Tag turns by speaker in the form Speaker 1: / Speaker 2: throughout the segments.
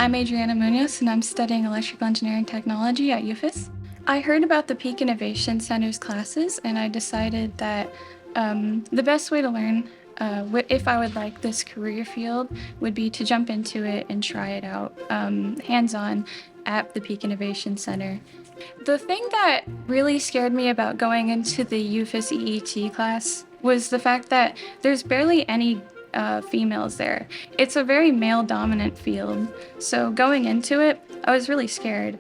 Speaker 1: I'm Adriana Munoz, and I'm studying electrical engineering technology at UAFS. I heard about the Peak Innovation Center's classes, and I decided that the best way to learn if I would like this career field would be to jump into it and try it out hands-on at the Peak Innovation Center. The thing that really scared me about going into the UAFS EET class was the fact that there's barely any females there. It's a very male-dominant field, so going into it, I was really scared,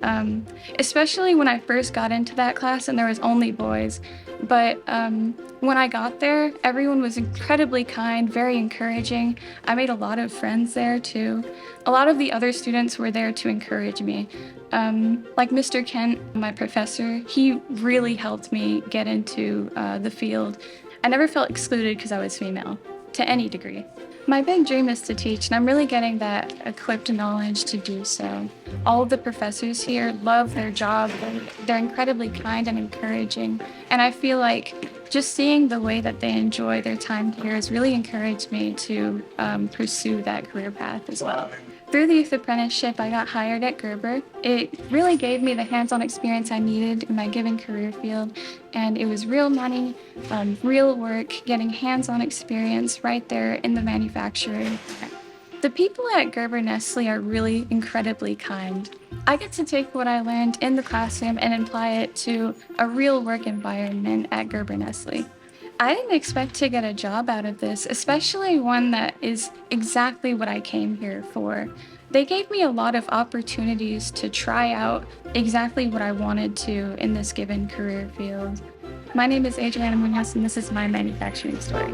Speaker 1: especially when I first got into that class and there was only boys. But when I got there, everyone was incredibly kind, very encouraging. I made a lot of friends there too. A lot of the other students were there to encourage me. Like Mr. Kent, my professor, he really helped me get into the field. I never felt excluded because I was female, to any degree. My big dream is to teach, and I'm really getting that equipped knowledge to do so. All of the professors here love their job. They're incredibly kind and encouraging, and I feel like just seeing the way that they enjoy their time here has really encouraged me to pursue that career path as well. Through the youth apprenticeship, I got hired at Gerber. It really gave me the hands-on experience I needed in my given career field, and it was real money, real work, getting hands-on experience right there in the manufacturing. The people at Gerber Nestle are really incredibly kind. I get to take what I learned in the classroom and apply it to a real work environment at Gerber Nestle. I didn't expect to get a job out of this, especially one that is exactly what I came here for. They gave me a lot of opportunities to try out exactly what I wanted to in this given career field. My name is Adriana Munoz, and this is my manufacturing story.